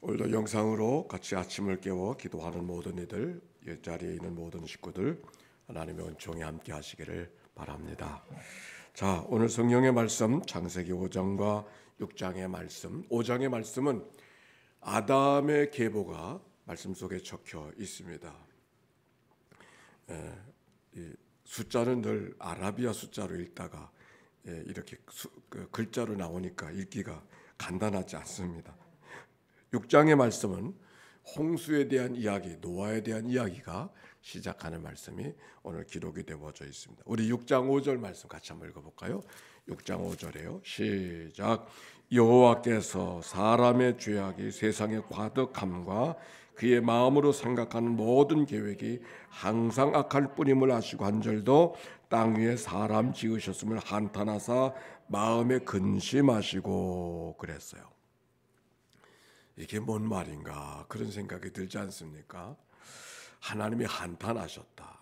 오늘도 영상으로 같이 아침을 깨워 기도하는 모든 이들, 자리에 있는 모든 식구들, 하나님의 은총에 함께 하시기를 바랍니다. 자, 오늘 성경의 말씀 창세기 5장과 6장의 말씀. 5장의 말씀은 아담의 계보가 말씀 속에 적혀 있습니다. 이 숫자는 늘 아라비아 숫자로 읽다가 이렇게 글자로 나오니까 읽기가 간단하지 않습니다. 6장의 말씀은 홍수에 대한 이야기, 노아에 대한 이야기가 시작하는 말씀이 오늘 기록이 되어져 있습니다. 우리 6장 5절 말씀 같이 한번 읽어볼까요? 6장 5절에요. 시작. 여호와께서 사람의 죄악이 세상의 과득함과 그의 마음으로 생각하는 모든 계획이 항상 악할 뿐임을 아시고 한절도 땅 위에 사람 지으셨음을 한탄하사 마음에 근심하시고 그랬어요. 이게 뭔 말인가 그런 생각이 들지 않습니까? 하나님이 한탄하셨다.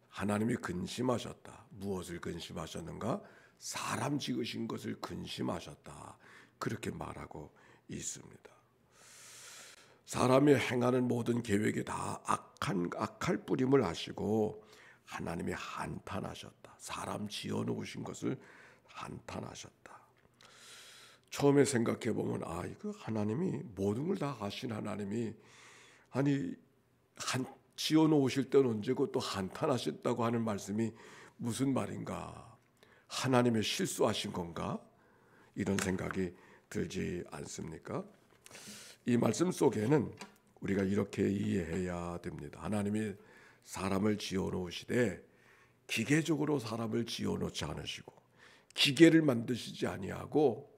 하나님이 근심하셨다. 무엇을 근심하셨는가? 사람 지으신 것을 근심하셨다. 그렇게 말하고 있습니다. 사람이 행하는 모든 계획이 다 악할 뿌림을 아시고 하나님이 한탄하셨다. 사람 지어놓으신 것을 한탄하셨다. 처음에 생각해 보면 이거 하나님이 모든 걸 다 아신 하나님이 지어놓으실 때는 언제고 또 한탄하셨다고 하는 말씀이 무슨 말인가? 하나님의 실수하신 건가? 이런 생각이 들지 않습니까? 이 말씀 속에는 우리가 이렇게 이해해야 됩니다. 하나님이 사람을 지어놓으시되 기계적으로 사람을 지어놓지 않으시고 기계를 만드시지 아니하고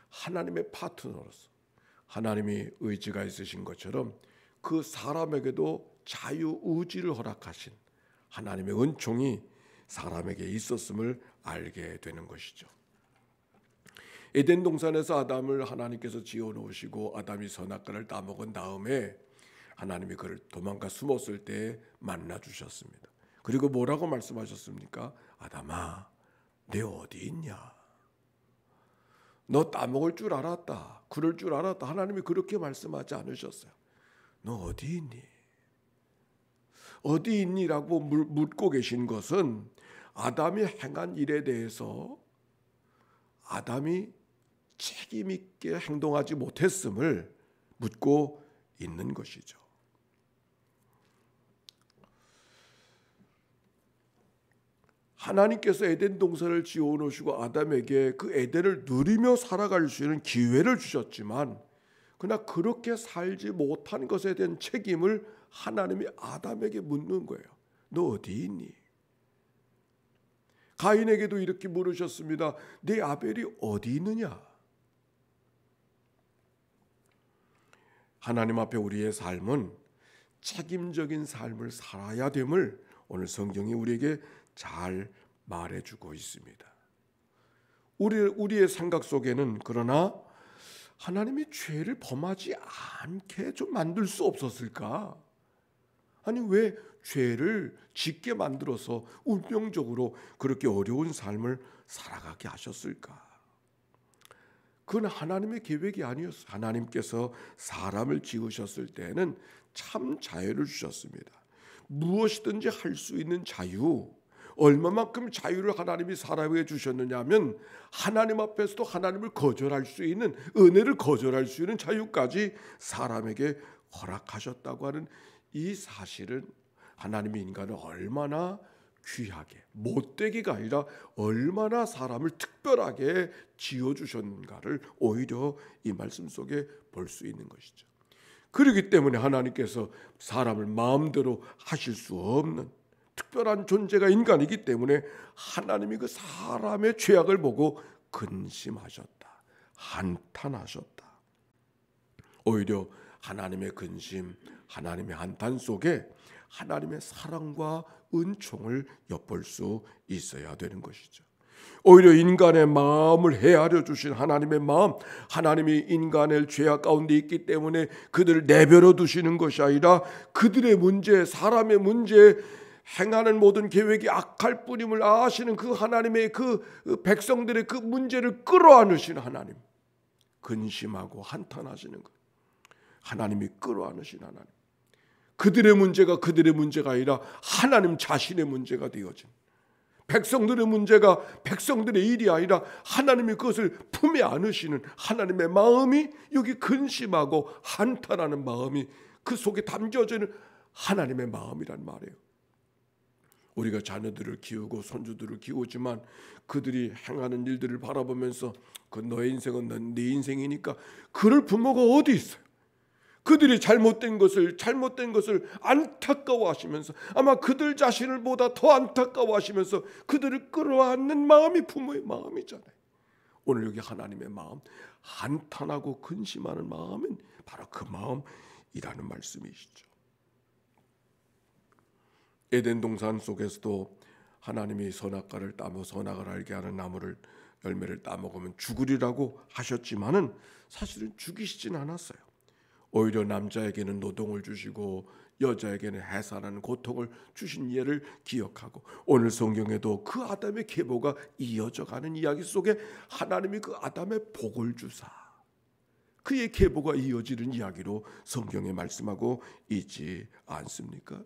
하나님의 파트너로서 하나님이 의지가 있으신 것처럼 그 사람에게도 자유의지를 허락하신 하나님의 은총이 사람에게 있었음을 알게 되는 것이죠. 에덴 동산에서 아담을 하나님께서 지어놓으시고 아담이 선악과를 따먹은 다음에 하나님이 그를 도망가 숨었을 때 만나주셨습니다. 그리고 뭐라고 말씀하셨습니까? 아담아, 내 어디 있냐? 너 따먹을 줄 알았다. 그럴 줄 알았다. 하나님이 그렇게 말씀하지 않으셨어요. 너 어디 있니? 어디 있니라고 묻고 계신 것은 아담이 행한 일에 대해서 아담이 책임 있게 행동하지 못했음을 묻고 있는 것이죠. 하나님께서 에덴 동산을 지어놓으시고 아담에게 그 에덴을 누리며 살아갈 수 있는 기회를 주셨지만 그러나 그렇게 살지 못한 것에 대한 책임을 하나님이 아담에게 묻는 거예요. 너 어디 있니? 가인에게도 이렇게 물으셨습니다. 네 아벨이 어디 있느냐? 하나님 앞에 우리의 삶은 책임적인 삶을 살아야 됨을 오늘 성경이 우리에게 잘 말해주고 있습니다. 우리의 생각 속에는 그러나 하나님이 죄를 범하지 않게 좀 만들 수 없었을까? 아니 왜 죄를 짓게 만들어서 운명적으로 그렇게 어려운 삶을 살아가게 하셨을까? 그건 하나님의 계획이 아니었어요. 하나님께서 사람을 지으셨을 때는 참 자유를 주셨습니다. 무엇이든지 할 수 있는 자유, 얼마만큼 자유를 하나님이 사람에게 주셨느냐 하면 하나님 앞에서도 하나님을 거절할 수 있는, 은혜를 거절할 수 있는 자유까지 사람에게 허락하셨다고 하는 이 사실은 하나님이 인간을 얼마나 귀하게, 못되기가 아니라 얼마나 사람을 특별하게 지어주셨는가를 오히려 이 말씀 속에 볼 수 있는 것이죠. 그렇기 때문에 하나님께서 사람을 마음대로 하실 수 없는 특별한 존재가 인간이기 때문에 하나님이 그 사람의 죄악을 보고 근심하셨다. 한탄하셨다. 오히려 하나님의 근심, 하나님의 한탄 속에 하나님의 사랑과 은총을 엿볼 수 있어야 되는 것이죠. 오히려 인간의 마음을 헤아려 주신 하나님의 마음, 하나님이 인간의 죄악 가운데 있기 때문에 그들을 내버려 두시는 것이 아니라 그들의 문제, 사람의 문제, 행하는 모든 계획이 악할 뿐임을 아시는 그 하나님의 그 백성들의 그 문제를 끌어안으시는 하나님, 근심하고 한탄하시는 것. 하나님이 끌어안으신 하나님. 그들의 문제가 그들의 문제가 아니라 하나님 자신의 문제가 되어진, 백성들의 문제가 백성들의 일이 아니라 하나님이 그것을 품에 안으시는 하나님의 마음이 여기 근심하고 한탄하는 마음이 그 속에 담겨지는 하나님의 마음이란 말이에요. 우리가 자녀들을 키우고 손주들을 키우지만 그들이 행하는 일들을 바라보면서 그 너의 인생은 네 인생이니까 그럴 부모가 어디 있어요? 그들이 잘못된 것을 안타까워하시면서 아마 그들 자신을 보다 더 안타까워하시면서 그들을 끌어안는 마음이 부모의 마음이잖아요. 오늘 여기 하나님의 마음, 한탄하고 근심하는 마음은 바로 그 마음이라는 말씀이시죠. 에덴 동산 속에서도 하나님이 선악과를 따먹어 선악을 알게 하는 나무를 열매를 따먹으면 죽으리라고 하셨지만은 사실은 죽이시진 않았어요. 오히려 남자에게는 노동을 주시고 여자에게는 해산하는 고통을 주신 예를 기억하고 오늘 성경에도 그 아담의 계보가 이어져 가는 이야기 속에 하나님이 그 아담의 복을 주사 그의 계보가 이어지는 이야기로 성경에 말씀하고 있지 않습니까?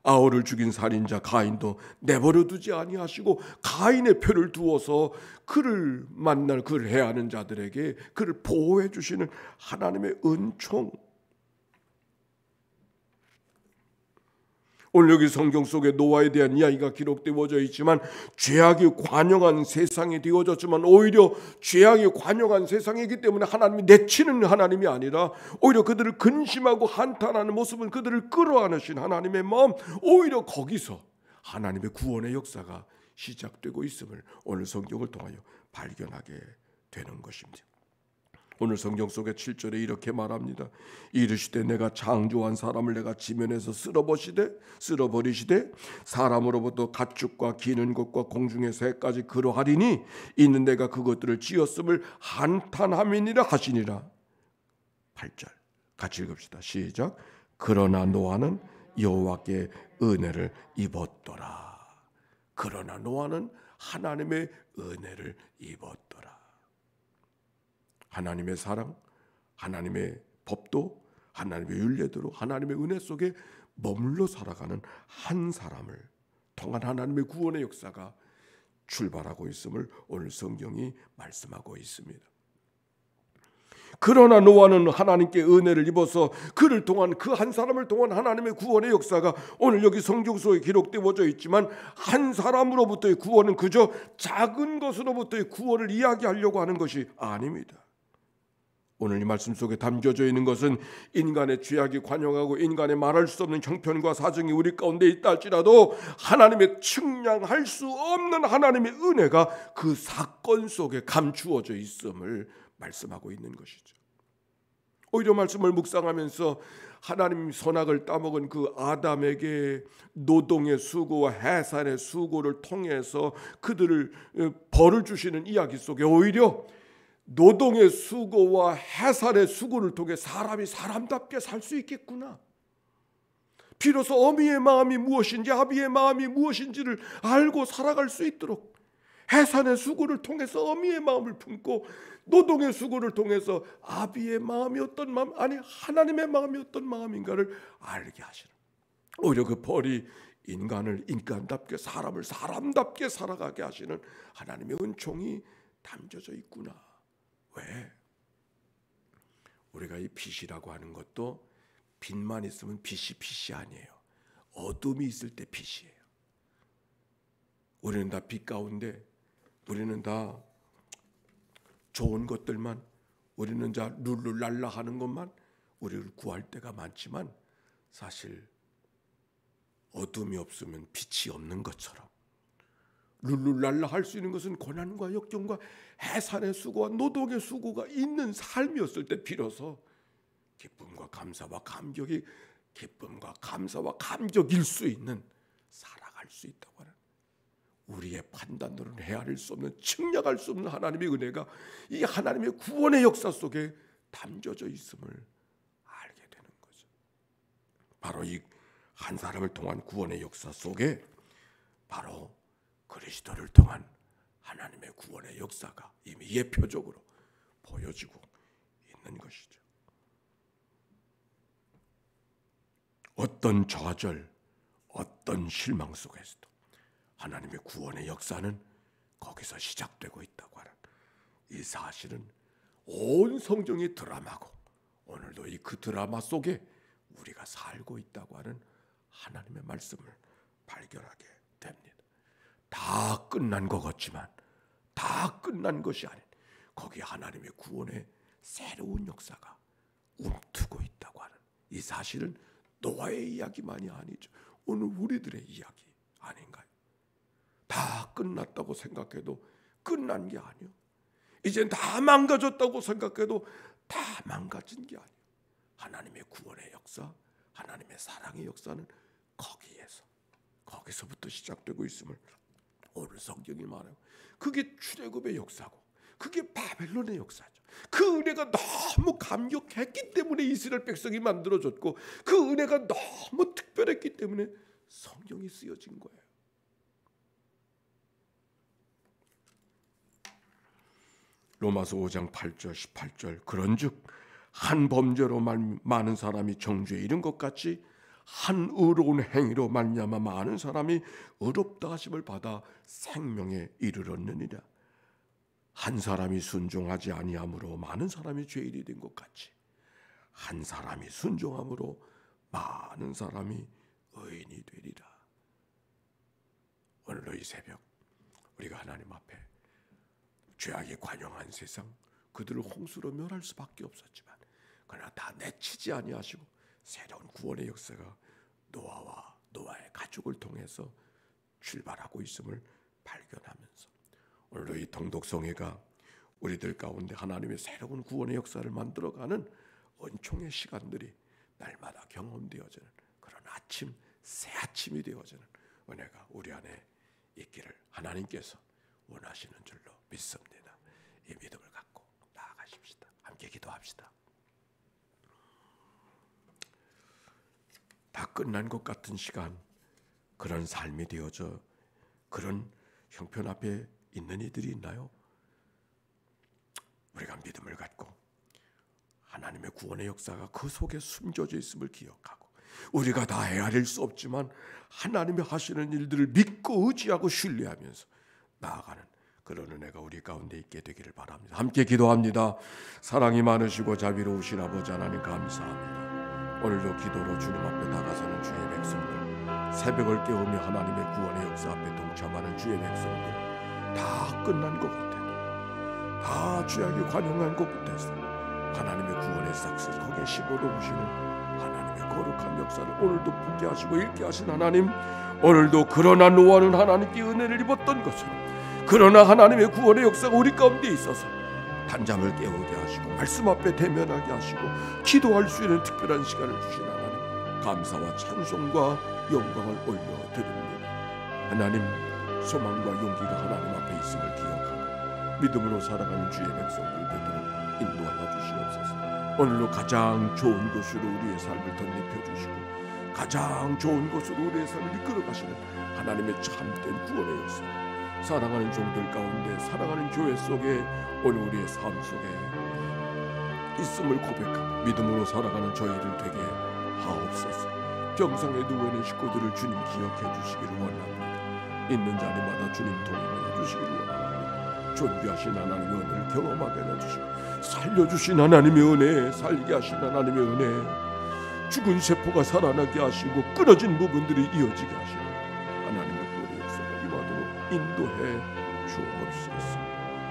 아울을 죽인 살인자 가인도 내버려 두지 아니하시고 가인의 표를 두어서 그를 만날 그를 해하는 자들에게 그를 보호해 주시는 하나님의 은총. 오늘 여기 성경 속에 노아에 대한 이야기가 기록되어져 있지만 죄악이 관영한 세상이 되어졌지만 오히려 죄악이 관영한 세상이기 때문에 하나님이 내치는 하나님이 아니라 오히려 그들을 근심하고 한탄하는 모습은 그들을 끌어안으신 하나님의 마음, 오히려 거기서 하나님의 구원의 역사가 시작되고 있음을 오늘 성경을 통하여 발견하게 되는 것입니다. 오늘 성경 속의 7절에 이렇게 말합니다. 이르시되 내가 창조한 사람을 내가 지면에서 쓸어버리시되 사람으로부터 가축과 기는 것과 공중의 새까지 그러하리니 이는 내가 그것들을 지었음을 한탄함이니라 하시니라. 8절 같이 읽읍시다. 시작. 그러나 노아는 여호와께 은혜를 입었더라. 그러나 노아는 하나님의 은혜를 입었더라. 하나님의 사랑, 하나님의 법도, 하나님의 율례대로 하나님의 은혜 속에 머물러 살아가는 한 사람을 통한 하나님의 구원의 역사가 출발하고 있음을 오늘 성경이 말씀하고 있습니다. 그러나 노아는 하나님께 은혜를 입어서 그를 통한 그 한 사람을 통한 하나님의 구원의 역사가 오늘 여기 성경 속에 기록되어져 있지만 한 사람으로부터의 구원은 그저 작은 것으로부터의 구원을 이야기하려고 하는 것이 아닙니다. 오늘 이 말씀 속에 담겨져 있는 것은 인간의 죄악이 관영하고 인간의 말할 수 없는 형편과 사정이 우리 가운데 있다 할지라도 하나님의 측량할 수 없는 하나님의 은혜가 그 사건 속에 감추어져 있음을 말씀하고 있는 것이죠. 오히려 말씀을 묵상하면서 하나님 선악을 따먹은 그 아담에게 노동의 수고와 해산의 수고를 통해서 그들을 벌을 주시는 이야기 속에 오히려 노동의 수고와 해산의 수고를 통해 사람이 사람답게 살 수 있겠구나. 비로소 어미의 마음이 무엇인지 아비의 마음이 무엇인지를 알고 살아갈 수 있도록 해산의 수고를 통해서 어미의 마음을 품고 노동의 수고를 통해서 아비의 마음이 어떤 마음, 아니 하나님의 마음이 어떤 마음인가를 알게 하시는, 오히려 그 벌이 인간을 인간답게 사람을 사람답게 살아가게 하시는 하나님의 은총이 담겨져 있구나. 왜? 우리가 이 빛이라고 하는 것도 빛만 있으면 빛이 아니에요. 어둠이 있을 때 빛이에요. 우리는 다 빛 가운데, 우리는 다 좋은 것들만, 우리는 다 룰루랄라 하는 것만 우리를 구할 때가 많지만 사실 어둠이 없으면 빛이 없는 것처럼 룰루랄라 할 수 있는 것은 고난과 역경과 해산의 수고와 노동의 수고가 있는 삶이었을 때 비로소 기쁨과 감사와 감격일 수 있는, 살아갈 수 있다고 하는, 우리의 판단으로는 헤아릴 수 없는, 측량할 수 없는 하나님의 은혜가 이 하나님의 구원의 역사 속에 담겨져 있음을 알게 되는 거죠. 바로 이 한 사람을 통한 구원의 역사 속에 바로 그리스도를 통한 하나님의 구원의 역사가 이미 예표적으로 보여지고 있는 것이죠. 어떤 좌절, 어떤 실망 속에서도 하나님의 구원의 역사는 거기서 시작되고 있다고 하는 이 사실은 온 성경이 드라마고 오늘도 이 그 드라마 속에 우리가 살고 있다고 하는 하나님의 말씀을 발견하게 됩니다. 다 끝난 것 같지만 다 끝난 것이 아닌 거기 하나님의 구원의 새로운 역사가 움트고 있다고 하는 이 사실은 노아의 이야기만이 아니죠. 오늘 우리들의 이야기 아닌가요? 다 끝났다고 생각해도 끝난 게 아니요. 이젠 다 망가졌다고 생각해도 다 망가진 게 아니에요. 하나님의 구원의 역사, 하나님의 사랑의 역사는 거기서부터 시작되고 있음을 오늘 성경이 말해요. 그게 출애굽의 역사고 그게 바벨론의 역사죠. 그 은혜가 너무 감격했기 때문에 이스라엘 백성이 만들어졌고 그 은혜가 너무 특별했기 때문에 성경이 쓰여진 거예요. 로마서 5장 8절 18절 그런즉 한 범죄로 많은 사람이 정죄에 이른 것 같이 한 의로운 행위로 말미암아 많은 사람이 의롭다 하심을 받아 생명에 이르렀느니라. 한 사람이 순종하지 아니함으로 많은 사람이 죄인이 된 것 같이 한 사람이 순종함으로 많은 사람이 의인이 되리라. 오늘도 이 새벽 우리가 하나님 앞에 죄악에 관영한 세상 그들을 홍수로 멸할 수밖에 없었지만 그러나 다 내치지 아니하시고 새로운 구원의 역사가 노아와 노아의 가족을 통해서 출발하고 있음을 발견하면서 오늘도 이 동독성회가 우리들 가운데 하나님의 새로운 구원의 역사를 만들어가는 은총의 시간들이 날마다 경험되어지는 그런 아침, 새 아침이 되어지는 은혜가 우리 안에 있기를 하나님께서 원하시는 줄로 믿습니다. 이 믿음을 갖고 나아가십시다. 함께 기도합시다. 다 끝난 것 같은 시간, 그런 삶이 되어져 그런 형편 앞에 있는 이들이 있나요? 우리가 믿음을 갖고 하나님의 구원의 역사가 그 속에 숨겨져 있음을 기억하고 우리가 다 헤아릴 수 없지만 하나님이 하시는 일들을 믿고 의지하고 신뢰하면서 나아가는 그런 은혜가 우리 가운데 있게 되기를 바랍니다. 함께 기도합니다. 사랑이 많으시고 자비로우신 아버지 하나님 감사합니다. 오늘도 기도로 주님 앞에 다가서는 주의 백성들, 새벽을 깨우며 하나님의 구원의 역사 앞에 동참하는 주의 백성들, 다 끝난 것 같아도 다 죄악에 관영한 것 같아서 하나님의 구원의 싹을 거기에 심어놓으시는 하나님의 거룩한 역사를 오늘도 보게 하시고 읽게 하신 하나님, 오늘도 그러나 노아는 하나님께 은혜를 입었던 것처럼 그러나 하나님의 구원의 역사가 우리 가운데 있어서 단잠을 깨우게 하시고 말씀 앞에 대면하게 하시고 기도할 수 있는 특별한 시간을 주신 하나님, 감사와 찬송과 영광을 올려드립니다. 하나님, 소망과 용기가 하나님 앞에 있음을 기억하고 믿음으로 살아가는 주의 백성들 되도록 인도하여 주시옵소서. 오늘도 가장 좋은 곳으로 우리의 삶을 덧입혀주시고 가장 좋은 곳으로 우리의 삶을 이끌어가시는 하나님의 참된 구원의 역사, 사랑하는 종들 가운데 사랑하는 교회 속에 오늘 우리의 삶 속에 있음을 고백하고 믿음으로 살아가는 저희들 되게 하옵소서. 병상에 누워있는 식구들을 주님 기억해 주시기를 원합니다. 있는 자리마다 주님 동행하여 주시기를 원합니다. 존귀하신 하나님의 은혜를 경험하게 해주시고 살려주신 하나님의 은혜, 살게 하신 하나님의 은혜, 죽은 세포가 살아나게 하시고 끊어진 부분들이 이어지게 하시는 하나님의 구원의 역사가 임하도록 인도해 주옵소서.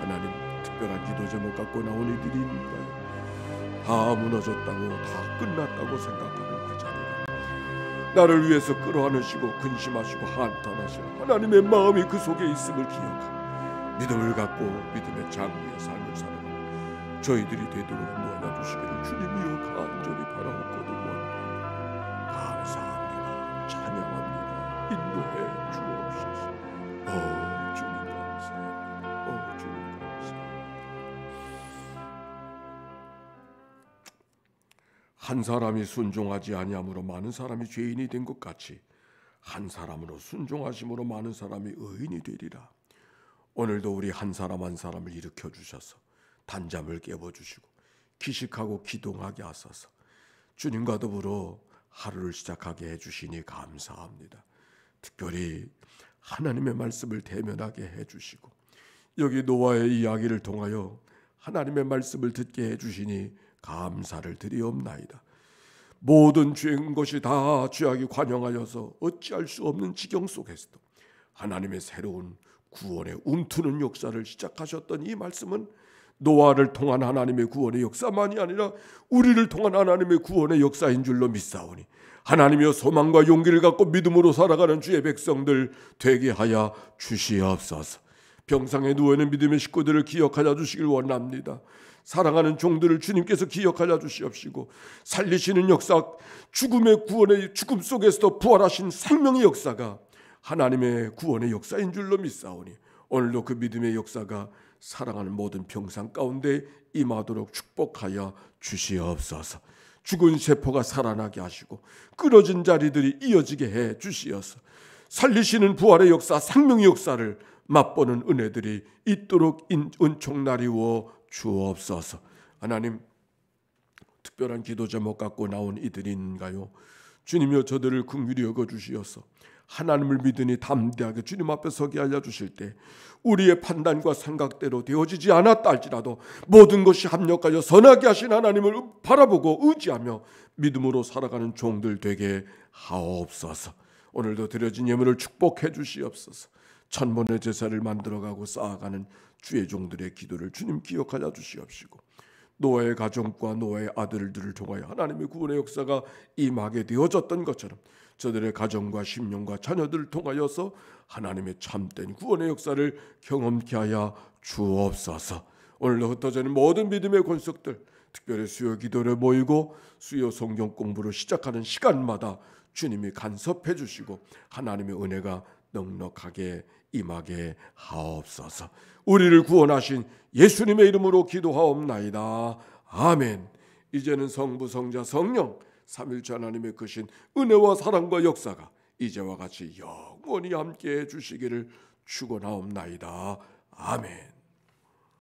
하나님, 특별한 기도 제목 갖고 나온 이들이 있는가요? 다 무너졌다고, 다 끝났다고 생각하는 그 자리에 나를 위해서 끌어안으시고 근심하시고 한탄하시는 하나님의 마음이 그 속에 있음을 기억하고 믿음을 갖고 믿음의 장부의 삶을 살아가는 저희들이 되도록 인도하여 주시기를 주님이여 간절히 바라옵거든요. 감사합니다. 찬양합니다. 인도해 주옵소서. 주님 감사합니다. 주님 감사합니다. 한 사람이 순종하지 아니함으로 많은 사람이 죄인이 된 것 같이 한 사람으로 순종하심으로 많은 사람이 의인이 되리라. 오늘도 우리 한 사람 한 사람을 일으켜 주셔서 단잠을 깨워 주시고 기식하고 기동하게 하소서. 주님과 더불어 하루를 시작하게 해주시니 감사합니다. 특별히 하나님의 말씀을 대면하게 해주시고 여기 노아의 이야기를 통하여 하나님의 말씀을 듣게 해주시니 감사를 드리옵나이다. 모든 죄인 것이 다 죄악이 관영하여서 어찌할 수 없는 지경 속에서도 하나님의 새로운 구원의 움트는 역사를 시작하셨던 이 말씀은 노아를 통한 하나님의 구원의 역사만이 아니라 우리를 통한 하나님의 구원의 역사인 줄로 믿사오니 하나님이여 소망과 용기를 갖고 믿음으로 살아가는 주의 백성들 되게 하여 주시옵소서. 병상에 누워있는 믿음의 식구들을 기억하여 주시길 원합니다. 사랑하는 종들을 주님께서 기억하여 주시옵시고 살리시는 역사, 죽음의 구원의 죽음 속에서도 부활하신 생명의 역사가 하나님의 구원의 역사인 줄로 믿사오니 오늘도 그 믿음의 역사가 사랑하는 모든 병상 가운데 임하도록 축복하여 주시옵소서. 죽은 세포가 살아나게 하시고 끊어진 자리들이 이어지게 해 주시어서 살리시는 부활의 역사, 생명의 역사를 맛보는 은혜들이 있도록 은총나리워 주옵소서. 하나님, 특별한 기도 제목 갖고 나온 이들인가요? 주님이여 저들을 긍휼히 여겨 주시어서 하나님을 믿으니 담대하게 주님 앞에 서게 하여 주실 때 우리의 판단과 생각대로 되어지지 않았다 할지라도 모든 것이 합력하여 선하게 하신 하나님을 바라보고 의지하며 믿음으로 살아가는 종들 되게 하옵소서. 오늘도 드려진 예물을 축복해 주시옵소서. 천번의 제사를 만들어가고 쌓아가는 주의 종들의 기도를 주님 기억하여 주시옵시고 노아의 가정과 노아의 아들들을 통하여 하나님의 구원의 역사가 임하게 되어졌던 것처럼 저들의 가정과 심령과 자녀들을 통하여서 하나님의 참된 구원의 역사를 경험케 하여 주옵소서. 오늘도 흩어지는 모든 믿음의 권속들 특별히 수요 기도를 모이고 수요 성경 공부를 시작하는 시간마다 주님이 간섭해 주시고 하나님의 은혜가 넉넉하게 임하게 하옵소서. 우리를 구원하신 예수님의 이름으로 기도하옵나이다. 아멘. 이제는 성부 성자 성령 삼일째 하나님의 크신 은혜와 사랑과 역사가 이제와 같이 영원히 함께해 주시기를 축원하옵나이다. 아멘.